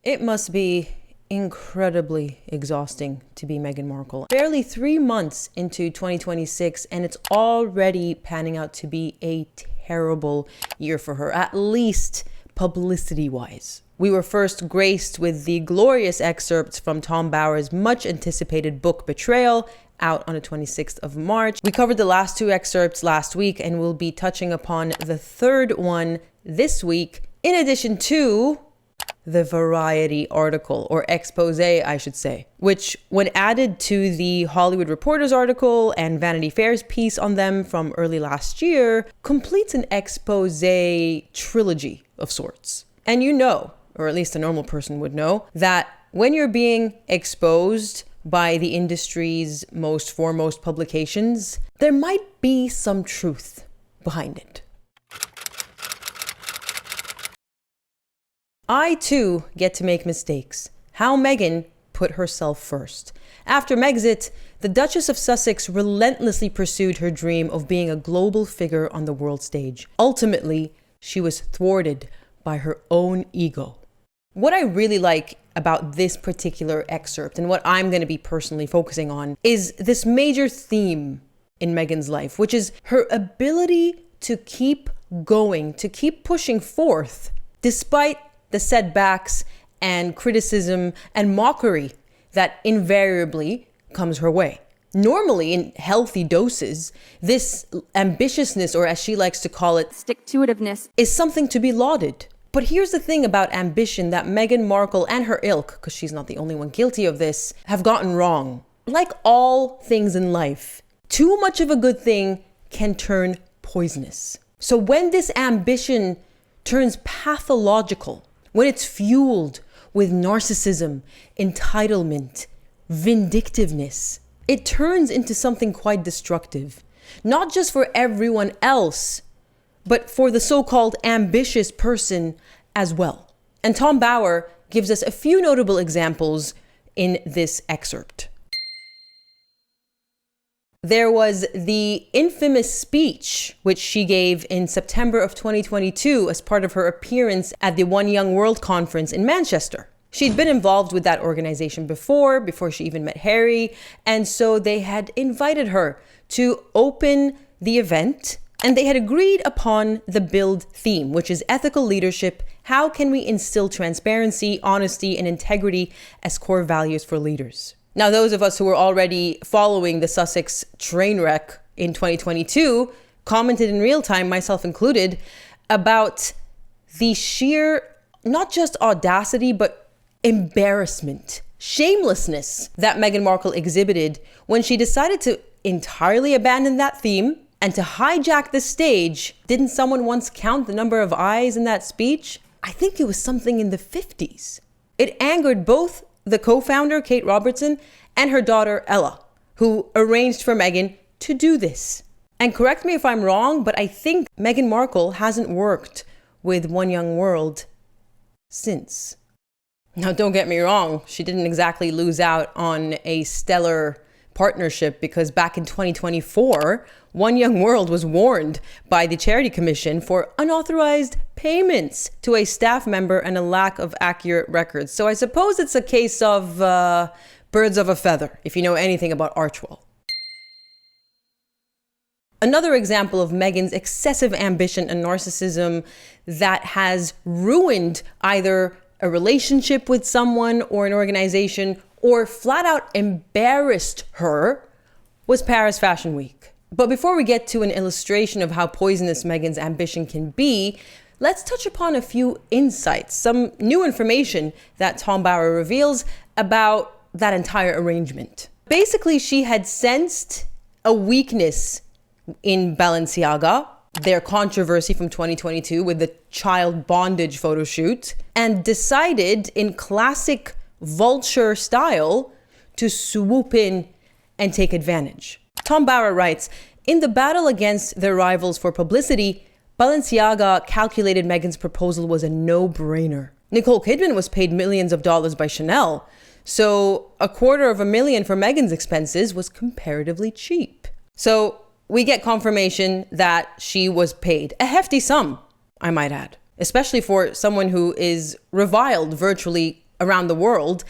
It must be incredibly exhausting to be Meghan Markle. Barely 3 months into 2026, and it's already panning out to be a terrible year for her, at least publicity-wise. We were first graced with the glorious excerpts from Tom Bower's much-anticipated book Betrayal, out on the 26th of March. We covered the last 2 excerpts last week, and we'll be touching upon the 3rd one this week, in addition to the Variety article, or exposé, I should say, which, when added to the Hollywood Reporter's article and Vanity Fair's piece on them from early last year, completes an exposé trilogy of sorts. And you know, or at least a normal person would know, that when you're being exposed by the industry's most foremost publications, there might be some truth behind it. I too get to make mistakes. How Meghan put herself first. After Megxit, the Duchess of Sussex relentlessly pursued her dream of being a global figure on the world stage. Ultimately, she was thwarted by her own ego. What I really like about this particular excerpt, and what I'm going to be personally focusing on, is this major theme in Meghan's life, which is her ability to keep going, to keep pushing forth, despite the setbacks and criticism and mockery that invariably comes her way. Normally, in healthy doses, this ambitiousness, or as she likes to call it, stick-to-itiveness, is something to be lauded. But here's the thing about ambition that Meghan Markle and her ilk, because she's not the only one guilty of this, have gotten wrong. Like all things in life, too much of a good thing can turn poisonous. So when this ambition turns pathological, when it's fueled with narcissism, entitlement, vindictiveness, it turns into something quite destructive. Not just for everyone else, but for the so-called ambitious person as well. And Tom Bower gives us a few notable examples in this excerpt. There was the infamous speech which she gave in September of 2022 as part of her appearance at the One Young World conference in Manchester. She'd been involved with that organization before she even met Harry, and so they had invited her to open the event, and they had agreed upon the build theme, which is ethical leadership. How can we instill transparency, honesty, and integrity as core values for leaders? Now, those of us who were already following the Sussex train wreck in 2022 commented in real time, myself included, about the sheer, not just audacity, but embarrassment, shamelessness that Meghan Markle exhibited when she decided to entirely abandon that theme and to hijack the stage. Didn't someone once count the number of eyes in that speech? I think it was something in the 50s. It angered both the co-founder, Kate Robertson, and her daughter, Ella, who arranged for Meghan to do this. And correct me if I'm wrong, but I think Meghan Markle hasn't worked with One Young World since. Now, don't get me wrong, she didn't exactly lose out on a stellar partnership, because back in 2024, One Young World was warned by the Charity Commission for unauthorized payments to a staff member and a lack of accurate records. So I suppose it's a case of birds of a feather, if you know anything about Archwell. Another example of Meghan's excessive ambition and narcissism that has ruined either a relationship with someone or an organization, or flat out embarrassed her, was Paris Fashion Week. But before we get to an illustration of how poisonous Meghan's ambition can be, let's touch upon a few insights, some new information that Tom Bower reveals about that entire arrangement. Basically, she had sensed a weakness in Balenciaga, their controversy from 2022 with the child bondage photo shoot, and decided in classic vulture style to swoop in and take advantage. Tom Bower writes, in the battle against their rivals for publicity, Balenciaga calculated Meghan's proposal was a no-brainer. Nicole Kidman was paid millions of dollars by Chanel, so $250,000 for Meghan's expenses was comparatively cheap. So we get confirmation that she was paid a hefty sum, I might add, especially for someone who is reviled virtually around the world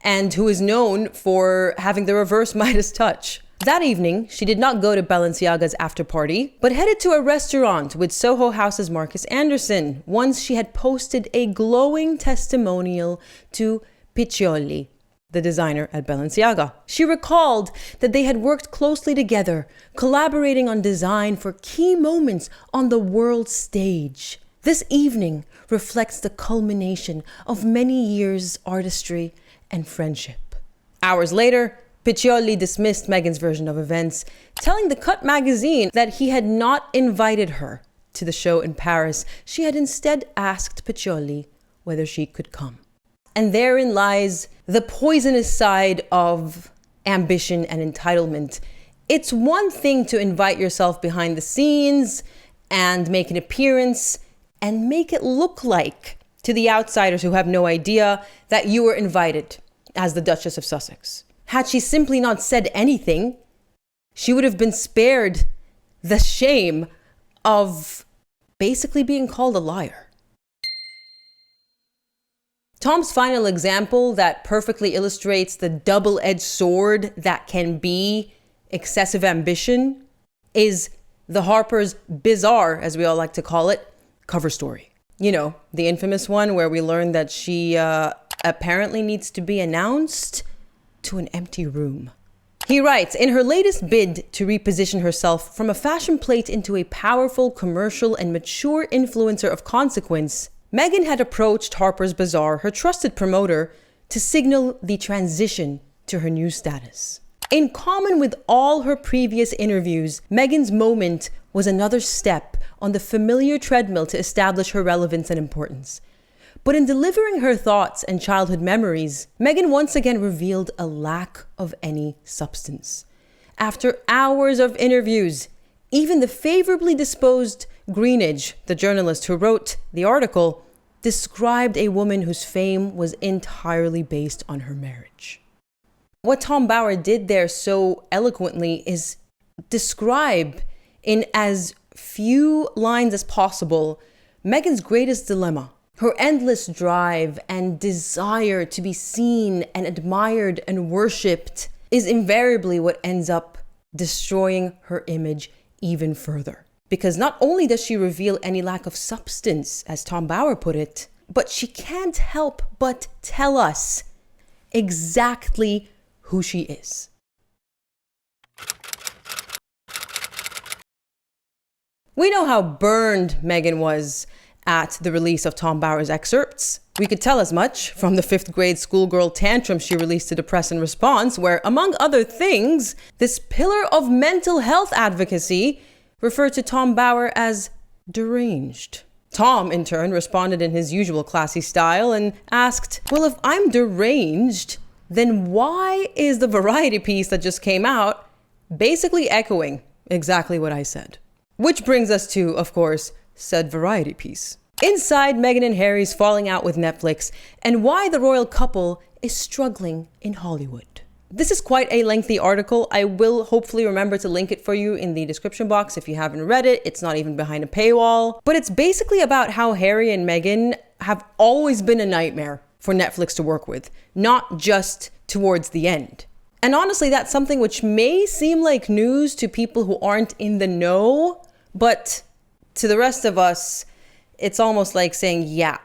and who is known for having the reverse Midas touch. That evening, she did not go to Balenciaga's after party, but headed to a restaurant with Soho House's Marcus Anderson once she had posted a glowing testimonial to Piccioli, the designer at Balenciaga. She recalled that they had worked closely together, collaborating on design for key moments on the world stage. This evening reflects the culmination of many years' artistry and friendship. Hours later, Piccioli dismissed Meghan's version of events, telling the Cut magazine that he had not invited her to the show in Paris. She had instead asked Piccioli whether she could come. And therein lies the poisonous side of ambition and entitlement. It's one thing to invite yourself behind the scenes and make an appearance and make it look like, to the outsiders who have no idea, that you were invited as the Duchess of Sussex. Had she simply not said anything, she would have been spared the shame of basically being called a liar. Tom's final example that perfectly illustrates the double-edged sword that can be excessive ambition is the Harper's Bazaar, as we all like to call it, cover story. You know, the infamous one where we learn that she apparently needs to be announced to an empty room. He writes, in her latest bid to reposition herself from a fashion plate into a powerful, commercial, and mature influencer of consequence, Meghan had approached Harper's Bazaar, her trusted promoter, to signal the transition to her new status. In common with all her previous interviews, Meghan's moment was another step on the familiar treadmill to establish her relevance and importance. But in delivering her thoughts and childhood memories, Meghan once again revealed a lack of any substance. After hours of interviews, even the favorably disposed Greenidge, the journalist who wrote the article, described a woman whose fame was entirely based on her marriage. What Tom Bower did there so eloquently is describe in as few lines as possible Meghan's greatest dilemma. Her endless drive and desire to be seen and admired and worshipped is invariably what ends up destroying her image even further. Because not only does she reveal any lack of substance, as Tom Bower put it, but she can't help but tell us exactly who she is. We know how burned Meghan was at the release of Tom Bower's excerpts. We could tell as much from the 5th grade schoolgirl tantrum she released to the press in response, where, among other things, this pillar of mental health advocacy referred to Tom Bower as deranged. Tom, in turn, responded in his usual classy style and asked, well, if I'm deranged, then why is the Variety piece that just came out basically echoing exactly what I said? Which brings us to, of course, said Variety piece. Inside Meghan and Harry's falling out with Netflix and why the royal couple is struggling in Hollywood. This is quite a lengthy article. I will hopefully remember to link it for you in the description box if you haven't read it. It's not even behind a paywall. But it's basically about how Harry and Meghan have always been a nightmare for Netflix to work with, not just towards the end. And honestly, that's something which may seem like news to people who aren't in the know, but to the rest of us, it's almost like saying, yeah,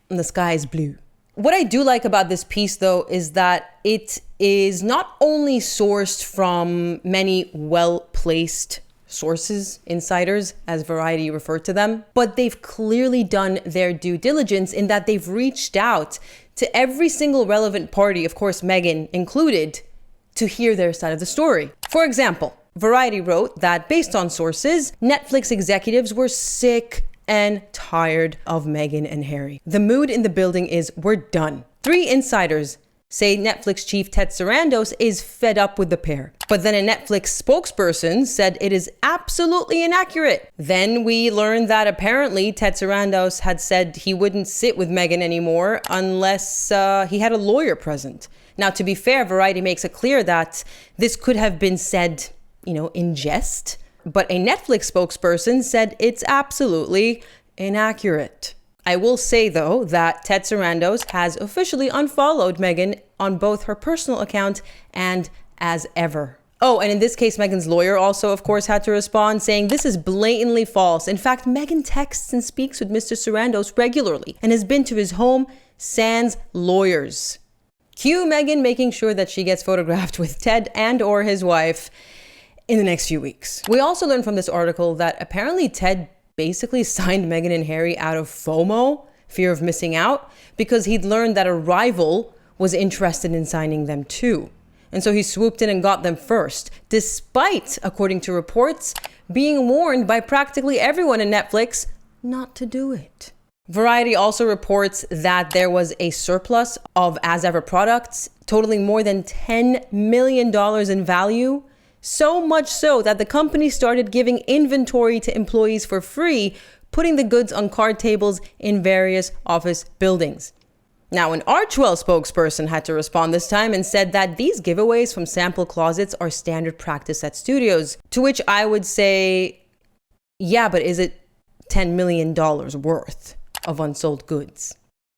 the sky is blue. What I do like about this piece, though, is that it is not only sourced from many well-placed sources, insiders, as Variety referred to them, but they've clearly done their due diligence in that they've reached out to every single relevant party, of course, Meghan included, to hear their side of the story. For example, Variety wrote that based on sources, Netflix executives were sick and tired of Meghan and Harry. The mood in the building is, we're done. 3 insiders say Netflix chief Ted Sarandos is fed up with the pair. But then a Netflix spokesperson said it is absolutely inaccurate. Then we learned that apparently Ted Sarandos had said he wouldn't sit with Meghan anymore unless he had a lawyer present. Now, to be fair, Variety makes it clear that this could have been said, in jest. But a Netflix spokesperson said it's absolutely inaccurate. I will say, though, that Ted Sarandos has officially unfollowed Meghan on both her personal account and As Ever. Oh, and in this case, Meghan's lawyer also, of course, had to respond, saying this is blatantly false. In fact, Meghan texts and speaks with Mr. Sarandos regularly and has been to his home sans lawyers. Cue Meghan making sure that she gets photographed with Ted and or his wife in the next few weeks. We also learned from this article that apparently Ted basically signed Meghan and Harry out of FOMO, fear of missing out, because he'd learned that a rival was interested in signing them too. And so he swooped in and got them first, despite, according to reports, being warned by practically everyone in Netflix not to do it. Variety also reports that there was a surplus of As Ever products totaling more than $10 million in value. So much so that the company started giving inventory to employees for free, putting the goods on card tables in various office buildings. Now, an Archwell spokesperson had to respond this time and said that these giveaways from sample closets are standard practice at studios. To which I would say, yeah, but is it $10 million worth of unsold goods?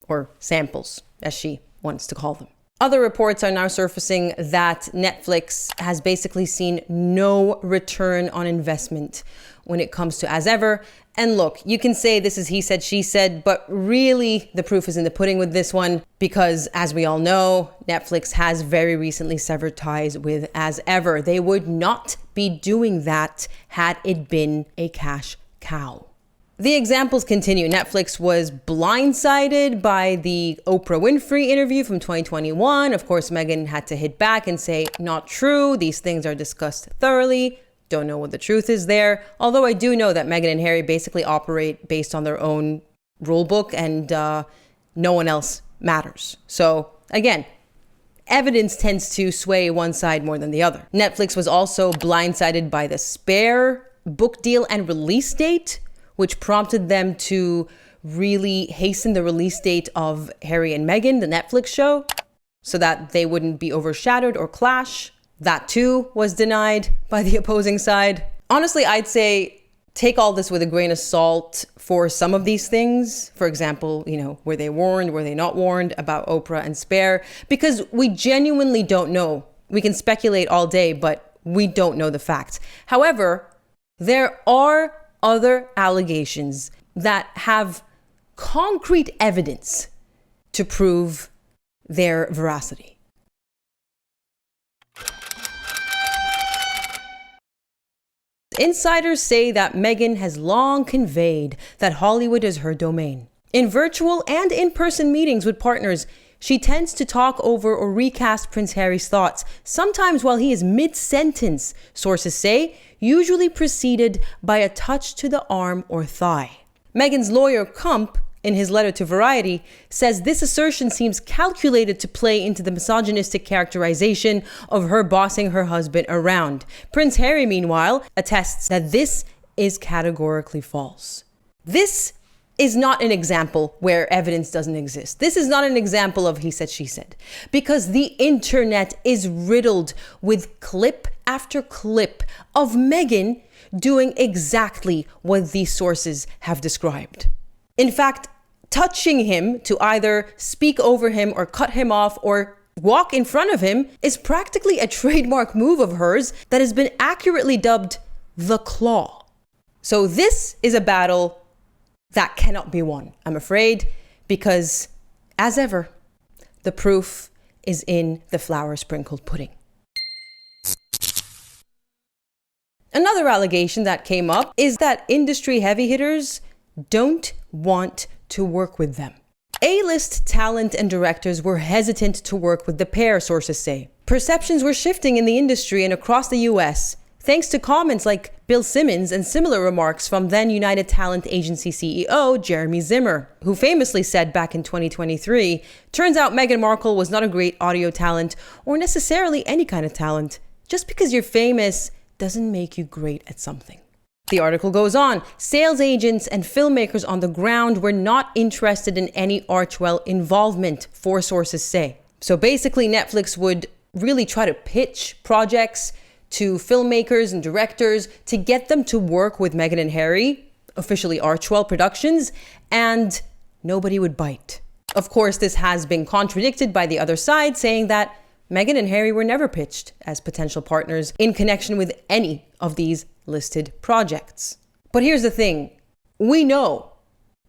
Or samples, as she wants to call them. Other reports are now surfacing that Netflix has basically seen no return on investment when it comes to As Ever. And look, you can say this is he said, she said, but really the proof is in the pudding with this one, because as we all know, Netflix has very recently severed ties with As Ever. They would not be doing that had it been a cash cow. The examples continue. Netflix was blindsided by the Oprah Winfrey interview from 2021. Of course, Meghan had to hit back and say, not true. These things are discussed thoroughly. Don't know what the truth is there. Although I do know that Meghan and Harry basically operate based on their own rule book and no one else matters. So again, evidence tends to sway one side more than the other. Netflix was also blindsided by the Spare book deal and release date, which prompted them to really hasten the release date of Harry and Meghan, the Netflix show, so that they wouldn't be overshadowed or clash. That too was denied by the opposing side. Honestly, I'd say take all this with a grain of salt for some of these things. For example, were they warned? Were they not warned about Oprah and Spare? Because we genuinely don't know. We can speculate all day, but we don't know the facts. However, there are other allegations that have concrete evidence to prove their veracity. Insiders say that Meghan has long conveyed that Hollywood is her domain. In virtual and in-person meetings with partners, she tends to talk over or recast Prince Harry's thoughts, sometimes while he is mid-sentence, sources say, usually preceded by a touch to the arm or thigh. Meghan's lawyer, Kump, in his letter to Variety, says this assertion seems calculated to play into the misogynistic characterization of her bossing her husband around. Prince Harry, meanwhile, attests that this is categorically false. This is not an example where evidence doesn't exist. This is not an example of he said, she said, because the internet is riddled with clip after clip of Meghan doing exactly what these sources have described. In fact, touching him to either speak over him or cut him off or walk in front of him is practically a trademark move of hers that has been accurately dubbed the claw. So this is a battle that cannot be won, I'm afraid, because as ever, the proof is in the flour sprinkled pudding. Another allegation that came up is that industry heavy hitters don't want to work with them. A-list talent and directors were hesitant to work with the pair, sources say. Perceptions were shifting in the industry and across the US, thanks to comments like Bill Simmons and similar remarks from then United Talent Agency CEO Jeremy Zimmer, who famously said back in 2023, turns out Meghan Markle was not a great audio talent or necessarily any kind of talent. Just because you're famous doesn't make you great at something. The article goes on. Sales agents and filmmakers on the ground were not interested in any Archwell involvement, 4 sources say. So basically, Netflix would really try to pitch projects to filmmakers and directors to get them to work with Meghan and Harry, officially Archwell Productions, and nobody would bite. Of course, this has been contradicted by the other side, saying that Meghan and Harry were never pitched as potential partners in connection with any of these listed projects. But here's the thing. We know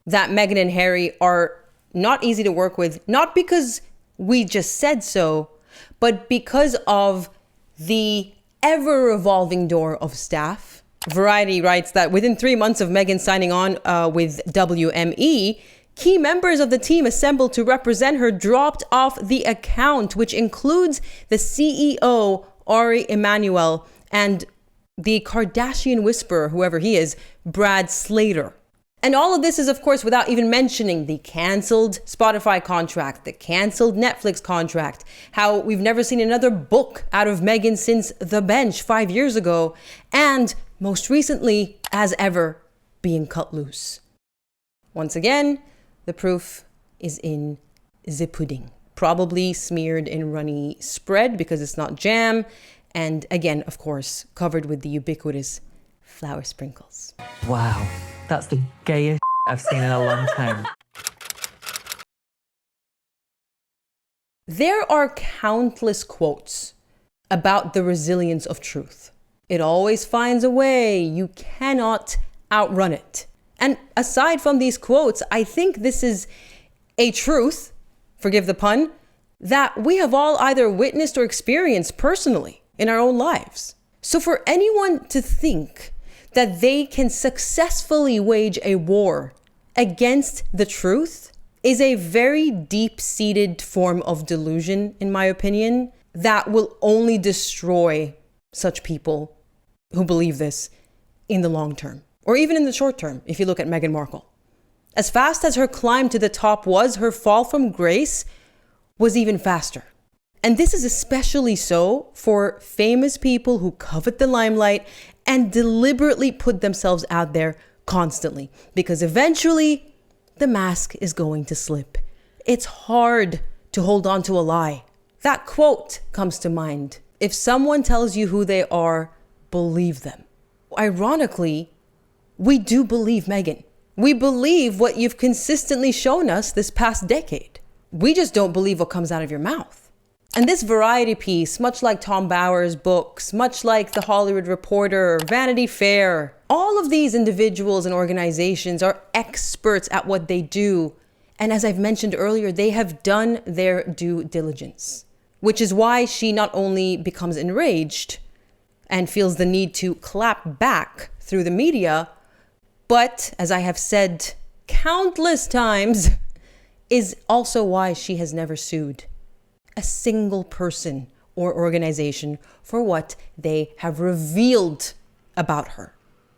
that Meghan and Harry are not easy to work with, not because we just said so, but because of the ever-revolving door of staff. Variety writes that within 3 months of Meghan signing on with WME, key members of the team assembled to represent her dropped off the account, which includes the CEO, Ari Emanuel, and the Kardashian whisperer, whoever he is, Brad Slater. And all of this is, of course, without even mentioning the canceled Spotify contract, the canceled Netflix contract, how we've never seen another book out of Meghan since The Bench 5 years ago, and most recently, as ever, being cut loose. Once again, the proof is in the pudding. Probably smeared in runny spread because it's not jam. And again, of course, covered with the ubiquitous flour sprinkles. Wow, that's the gayest I've seen in a long time. There are countless quotes about the resilience of truth. It always finds a way. You cannot outrun it. And aside from these quotes, I think this is a truth, forgive the pun, that we have all either witnessed or experienced personally in our own lives. So for anyone to think that they can successfully wage a war against the truth is a very deep-seated form of delusion, in my opinion, that will only destroy such people who believe this in the long term, or even in the short term, if you look at Meghan Markle. As fast as her climb to the top was, her fall from grace was even faster. And this is especially so for famous people who covet the limelight and deliberately put themselves out there constantly, because eventually the mask is going to slip. It's hard to hold on to a lie. That quote comes to mind. If someone tells you who they are, believe them. Ironically, we do believe Meghan. We believe what you've consistently shown us this past decade. We just don't believe what comes out of your mouth. And this Variety piece, much like Tom Bower's books, much like The Hollywood Reporter, Vanity Fair, all of these individuals and organizations are experts at what they do. And as I've mentioned earlier, they have done their due diligence, which is why she not only becomes enraged and feels the need to clap back through the media, but as I have said countless times, is also why she has never sued a single person or organization for what they have revealed about her.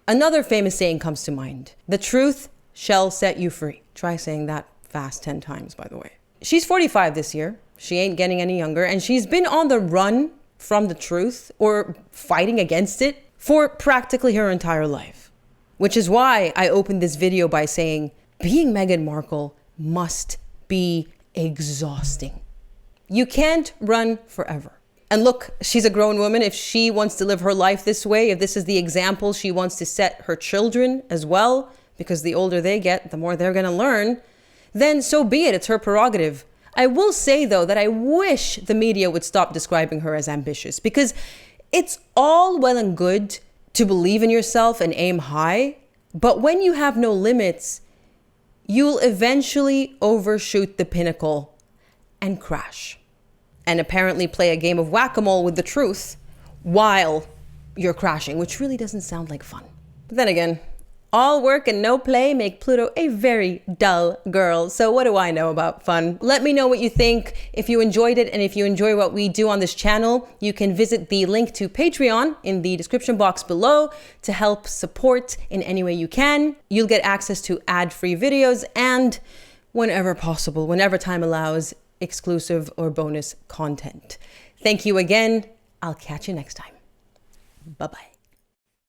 Another famous saying comes to mind: the truth shall set you free. Try saying that fast 10 times, by the way. She's 45 this year. She ain't getting any younger, and she's been on the run from the truth or fighting against it for practically her entire life. Which is why I opened this video by saying being Meghan Markle must be exhausting. You can't run forever. And look, she's a grown woman. If she wants to live her life this way, if this is the example she wants to set her children as well, because the older they get, the more they're going to learn, then so be it. It's her prerogative. I will say, though, that I wish the media would stop describing her as ambitious, because it's all well and good to believe in yourself and aim high, but when you have no limits, you'll eventually overshoot the pinnacle and crash, and apparently play a game of whack-a-mole with the truth while you're crashing, which really doesn't sound like fun. But then again, all work and no play make Pluto a very dull girl. So what do I know about fun? Let me know what you think. If you enjoyed it and if you enjoy what we do on this channel, you can visit the link to Patreon in the description box below to help support in any way you can. You'll get access to ad-free videos and, whenever possible, whenever time allows, exclusive or bonus content. Thank you again. I'll catch you next time. Bye-bye.